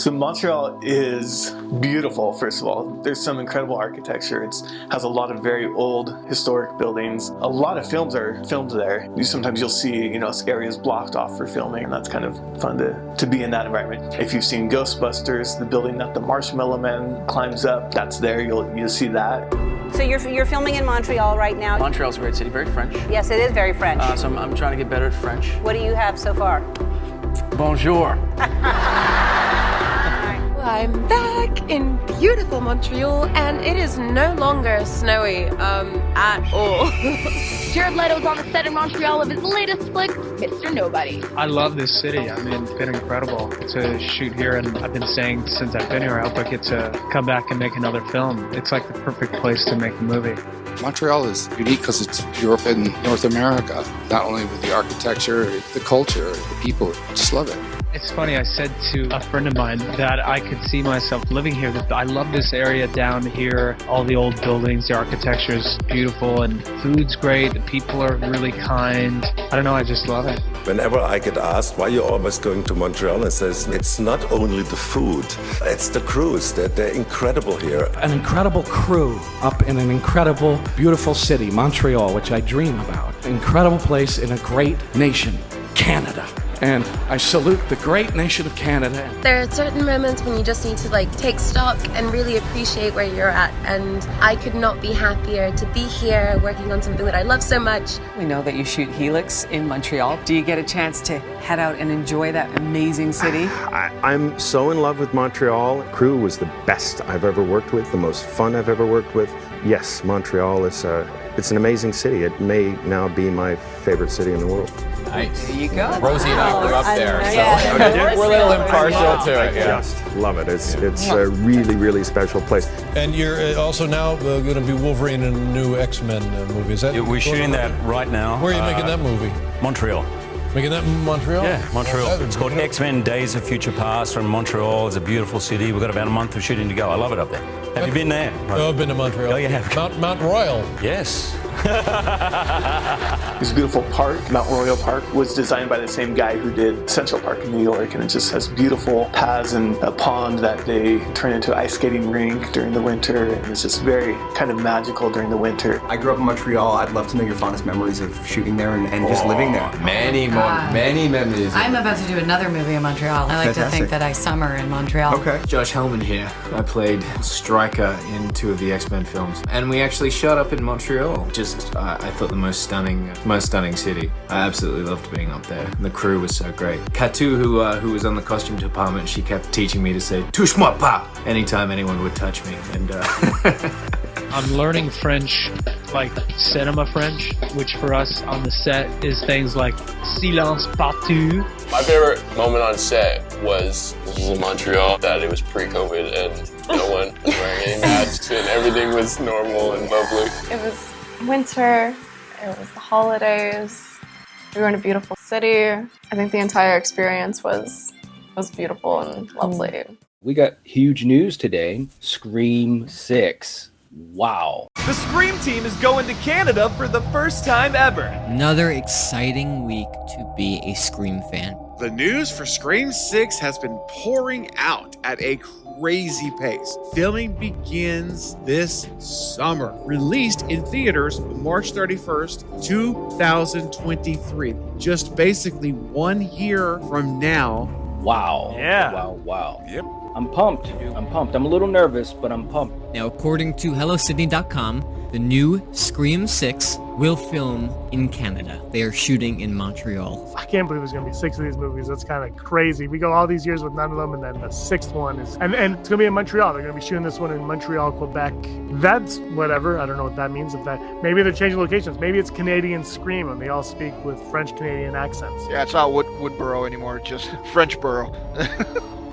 So Montreal is beautiful, first of all. There's some incredible architecture. It has a lot of very old historic buildings. A lot of films are filmed there. Sometimes you'll see, areas blocked off for filming, and that's kind of fun to be in that environment. If you've seen Ghostbusters, the building that the Marshmallow Man climbs up, that's there. You'll see that. So you're filming in Montreal right now. Montreal's a great city, very French. Yes, it is very French. So I'm trying to get better at French. What do you have so far? Bonjour. I'm back in beautiful Montreal, and it is no longer snowy at all. Jared Leto's on the set in Montreal of his latest flick, Mr. Nobody. I love this city. I mean, it's been incredible to shoot here, and I've been saying since I've been here, I hope I get to come back and make another film. It's like the perfect place to make a movie. Montreal is unique because it's Europe and North America, not only with the architecture, the culture, the people. I just love it. It's funny, I said to a friend of mine that I could see myself living here, that I love this area down here, all the old buildings, the architecture is beautiful, and food's great, the people are really kind. I don't know, I just love it. Whenever I get asked why you're always going to Montreal, I says it's not only the food, it's the crews. They're incredible here. An incredible crew up in an incredible, beautiful city, Montreal, which I dream about. Incredible place in a great nation, Canada. And I salute the great nation of Canada. There are certain moments when you just need to take stock and really appreciate where you're at, and I could not be happier to be here working on something that I love so much. We know that you shoot Helix in Montreal. Do you get a chance to head out and enjoy that amazing city? I'm so in love with Montreal. Crew was the best I've ever worked with, the most fun I've ever worked with. Yes, Montreal is it's an amazing city. It may now be my favorite city in the world. Nice. There you go. Rosie and I grew up there, so we're a little impartial to it. I just love it. It's a really, really special place. And you're also now going to be Wolverine in a new X-Men movie. Is that? We're shooting that right now. Where are you making that movie? Montreal. Making that in Montreal? Yeah, Montreal. It's called X-Men Days of Future Past from Montreal. It's a beautiful city. We've got about a month of shooting to go. I love it up there. Have you been there? Oh, I've been to Montreal. Oh, you have? Mount Royal. Yes. This beautiful park, Mount Royal Park, was designed by the same guy who did Central Park in New York, and it just has beautiful paths and a pond that they turn into an ice skating rink during the winter, and it's just very kind of magical during the winter. I grew up in Montreal. I'd love to know your fondest memories of shooting there and just living there. Many memories. I'm about to do another movie in Montreal. I like to think that I summer in Montreal. Okay. Josh Hellman here. I played Stryker in 2 of the X-Men films, and we actually shot up in Montreal. I thought the most stunning city. I absolutely loved being up there. And the crew was so great. Katu, who was on the costume department, she kept teaching me to say "touche-moi pas" anytime anyone would touch me. And I'm learning French, like cinema French, which for us on the set is things like silence partout. My favorite moment on set was in Montreal, that it was pre-COVID and no one was wearing any masks and everything was normal and lovely. It was winter, it was the holidays, we were in a beautiful city. I think the entire experience was beautiful and lovely. We got huge news today. Scream 6. Wow. The Scream team is going to Canada for the first time ever. Another exciting week to be a Scream fan. The news for Scream 6 has been pouring out at a crazy pace. Filming begins this summer. Released in theaters March 31st, 2023. Just basically 1 year from now. Wow. Yeah. Wow. Yep. I'm pumped. I'm a little nervous, but I'm pumped. Now, according to HelloSydney.com, the new Scream 6 will film in Canada. They are shooting in Montreal. I can't believe there's going to be 6 of these movies. That's kind of crazy. We go all these years with none of them, and then the 6th one is... And it's going to be in Montreal. They're going to be shooting this one in Montreal, Quebec. That's whatever. I don't know what that means. Maybe they're changing locations. Maybe it's Canadian Scream, and they all speak with French-Canadian accents. Yeah, it's not Woodsboro anymore, just Frenchboro.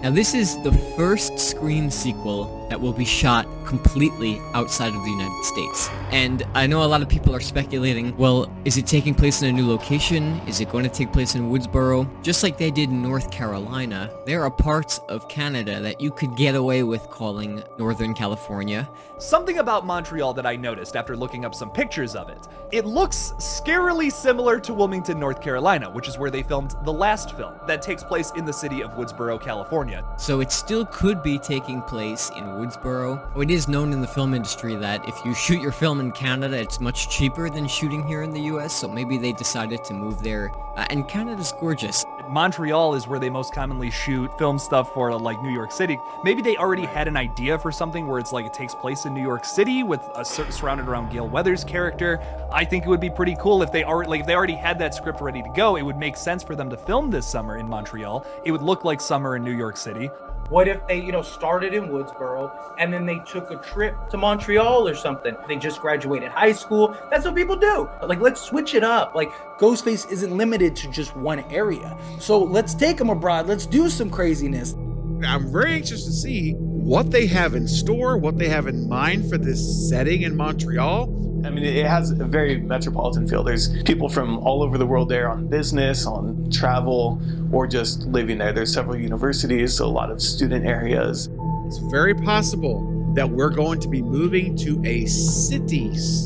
Now, this is the first Scream sequel that will be shot completely outside of the United States. And I know a lot of people are speculating, well, is it taking place in a new location? Is it going to take place in Woodsboro? Just like they did in North Carolina, there are parts of Canada that you could get away with calling Northern California. Something about Montreal that I noticed after looking up some pictures of it. It looks scarily similar to Wilmington, North Carolina, which is where they filmed the last film that takes place in the city of Woodsboro, California. So it still could be taking place in Woodsboro. It is known in the film industry that if you shoot your film in Canada, it's much cheaper than shooting here in the US, so maybe they decided to move there. And Canada's gorgeous. Montreal is where they most commonly shoot film stuff for, like, New York City. Maybe they already had an idea for something where it's like it takes place in New York City with a surrounded around Gale Weathers' character. I think it would be pretty cool if they already had that script ready to go. It would make sense for them to film this summer in Montreal. It would look like summer in New York City. What if they, started in Woodsboro and then they took a trip to Montreal or something? They just graduated high school. That's what people do. Like, let's switch it up. Like, Ghostface isn't limited to just one area. So let's take him abroad. Let's do some craziness. I'm very anxious to see what they have in store, what they have in mind for this setting in Montreal. I mean, it has a very metropolitan feel. There's people from all over the world there on business, on travel, or just living there. There's several universities, so a lot of student areas. It's very possible that we're going to be moving to a cityscape,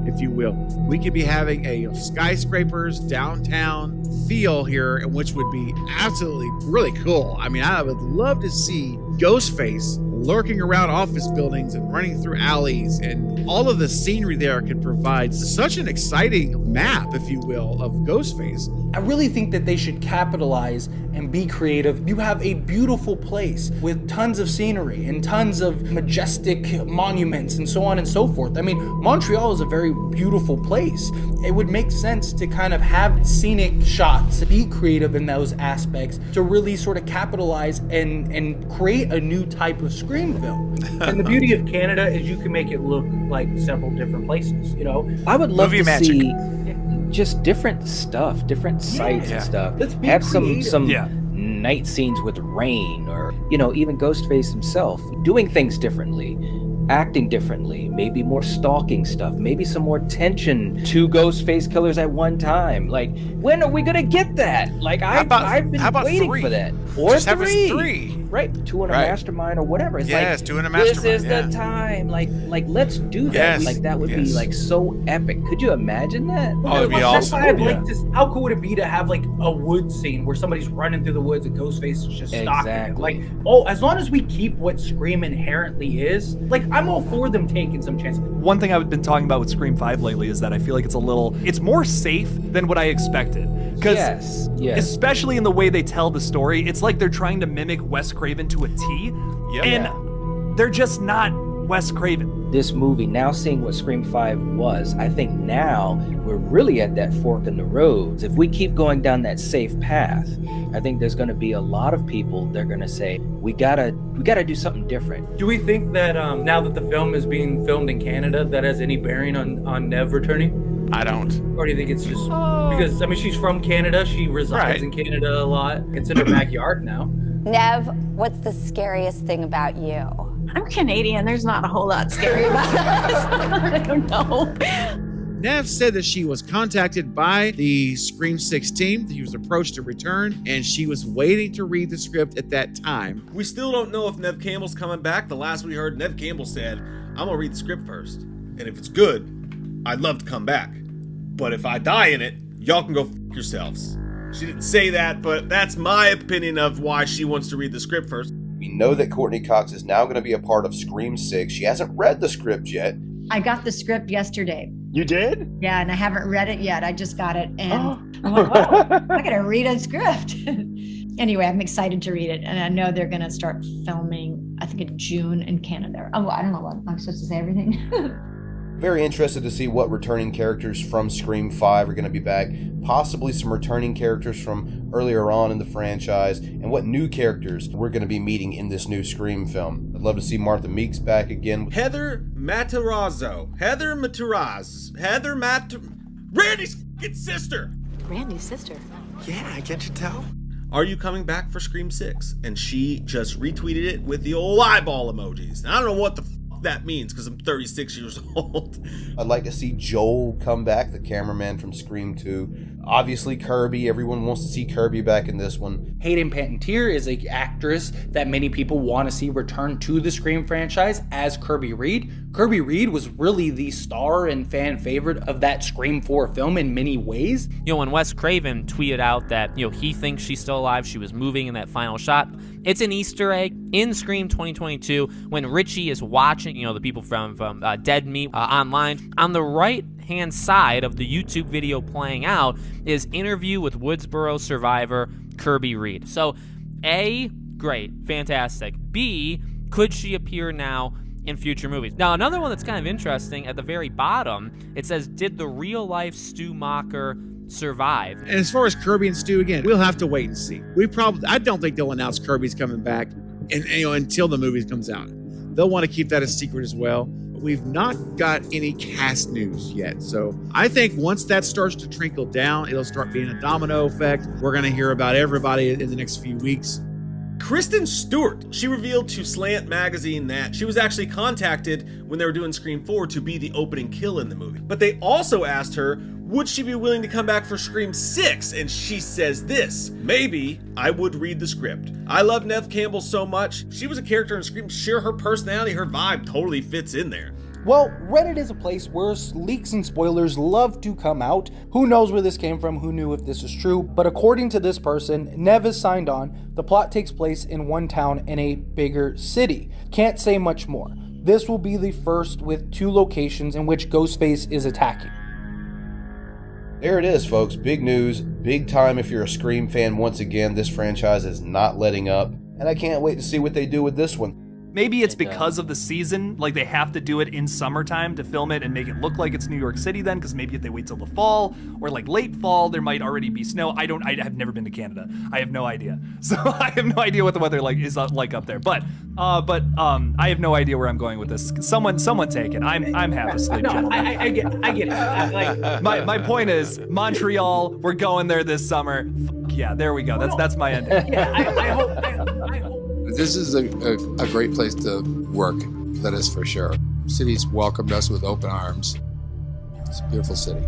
if you will. We could be having a skyscrapers, downtown feel here, which would be absolutely really cool. I mean, I would love to see Ghostface lurking around office buildings and running through alleys, and all of the scenery there could provide such an exciting map, if you will, of Ghostface. I really think that they should capitalize and be creative. You have a beautiful place with tons of scenery and tons of majestic monuments and so on and so forth. I mean, Montreal is a very beautiful place. It would make sense to kind of have scenic shots, be creative in those aspects to really sort of capitalize and create a new type of Scream film. And the beauty of Canada is you can make it look like several different places, I would love Movie to magic. see just different stuff, different sights and stuff. Let's be Have creative. some night scenes with rain, or even Ghostface himself doing things differently, acting differently, maybe more stalking stuff, maybe some more tension. 2 Ghostface killers at one time. Like, when are we gonna get that? Like, I've been waiting 3? for that. Or Just have us 3. 3. Right, 2 in a Right. mastermind or whatever. It's Yes, like, 2 in a this mastermind, is the time. Like, let's do that. Yes. Like, that would be like so epic. Could you imagine that? Oh, it'd be That's awesome. why I'd like to, how cool would it be to have like a woods scene where somebody's running through the woods and Ghostface is just stalking him? Like, as long as we keep what Scream inherently is, like, I'm all for them taking some chances. One thing I've been talking about with Scream 5 lately is that I feel like it's more safe than what I expected. Because especially in the way they tell the story, it's like they're trying to mimic Wes Craven to a T, and they're just not Wes Craven. This movie, now seeing what Scream 5 was, I think now we're really at that fork in the road. If we keep going down that safe path, I think there's going to be a lot of people that are going to say, we gotta do something different. Do we think that now that the film is being filmed in Canada, that has any bearing on Nev returning? I don't. Or do you think it's just because, I mean, she's from Canada, she resides in Canada a lot. It's in her backyard now. Nev, what's the scariest thing about you? I'm Canadian. There's not a whole lot scary about us. I don't know. Nev said that she was contacted by the Scream 6 team. He was approached to return, and she was waiting to read the script at that time. We still don't know if Nev Campbell's coming back. The last we heard, Nev Campbell said, I'm gonna read the script first. And if it's good, I'd love to come back. But if I die in it, y'all can go f*** yourselves. She didn't say that, but that's my opinion of why she wants to read the script first. We know that Courtney Cox is now going to be a part of Scream 6. She hasn't read the script yet. I got the script yesterday. You did? Yeah, and I haven't read it yet. I just got it. And I'm like, wow, I got to read a script. Anyway, I'm excited to read it. And I know they're going to start filming, I think in June in Canada. Oh, I don't know what I'm supposed to say everything. Very interested to see what returning characters from Scream 5 are going to be back. Possibly some returning characters from earlier on in the franchise. And what new characters we're going to be meeting in this new Scream film. I'd love to see Martha Meeks back again. Heather Matarazzo. Randy's sister. Randy's sister. Yeah, can't you tell? "Are you coming back for Scream 6? And she just retweeted it with the old eyeball emojis. Now, I don't know what the that means because I'm 36 years old. I'd like to see Joel come back, the cameraman from Scream 2. Obviously Kirby, everyone wants to see Kirby back in this one. Hayden Panettiere is an actress that many people want to see return to the Scream franchise as Kirby Reed. Kirby Reed was really the star and fan favorite of that Scream 4 film in many ways. You know, when Wes Craven tweeted out that, you know, he thinks she's still alive, she was moving in that final shot, it's an Easter egg in Scream 2022 when Richie is watching, you know, the people from Dead Meat online. On the right-hand side of the YouTube video playing out is interview with Woodsboro survivor Kirby Reed. So, A, great, fantastic. B, could she appear now in future movies? Now, another one that's kind of interesting, at the very bottom, it says, did the real-life Stu Macher survive? And as far as Kirby and Stu, again, we'll have to wait and see. I don't think they'll announce Kirby's coming back until the movie comes out. They'll want to keep that a secret as well. But we've not got any cast news yet. So I think once that starts to trickle down, it'll start being a domino effect. We're going to hear about everybody in the next few weeks. Kristen Stewart, she revealed to Slant magazine that she was actually contacted when they were doing Scream 4 to be the opening kill in the movie. But they also asked her, would she be willing to come back for Scream 6? And she says this, maybe I would read the script. I love Neve Campbell so much. She was a character in Scream. Sure, her personality, her vibe totally fits in there. Well, Reddit is a place where leaks and spoilers love to come out. Who knows where this came from? Who knew if this is true? But according to this person, Neve is signed on. The plot takes place in one town in a bigger city. Can't say much more. This will be the first with 2 locations in which Ghostface is attacking. There it is, folks. Big news, big time if you're a Scream fan. Once again, this franchise is not letting up, and I can't wait to see what they do with this one. Maybe it's because of the season, like they have to do it in summertime to film it and make it look like it's New York City then, because maybe if they wait till the fall or like late fall, there might already be snow. I have never been to Canada. I have no idea. So I have no idea what the weather is like up there. But I have no idea where I'm going with this. Someone take it. I'm half asleep. No, I get it. My point is Montreal, we're going there this summer. Yeah, there we go. That's my ending. Yeah, I hope. This is a great place to work, that is for sure. The city's welcomed us with open arms. It's a beautiful city.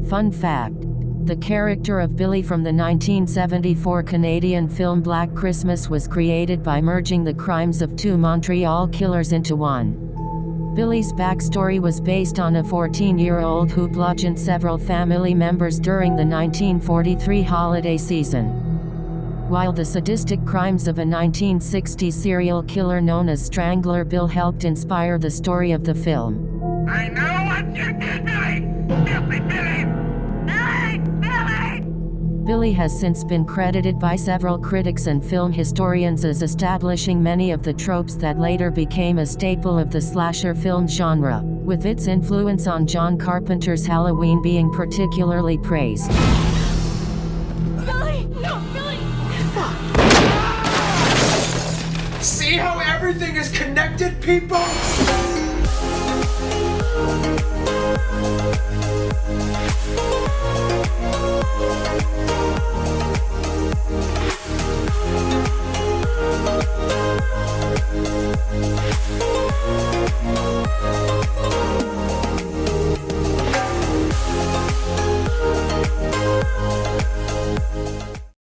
Fun fact: the character of Billy from the 1974 Canadian film Black Christmas was created by merging the crimes of 2 Montreal killers into one. Billy's backstory was based on a 14-year-old who bludgeoned several family members during the 1943 holiday season. While the sadistic crimes of a 1960s serial killer known as Strangler Bill helped inspire the story of the film. I know what you did, Billy! Filthy Billy! Billy! Billy! Billy has since been credited by several critics and film historians as establishing many of the tropes that later became a staple of the slasher film genre, with its influence on John Carpenter's Halloween being particularly praised. Billy! No, Billy! See how everything is connected, people?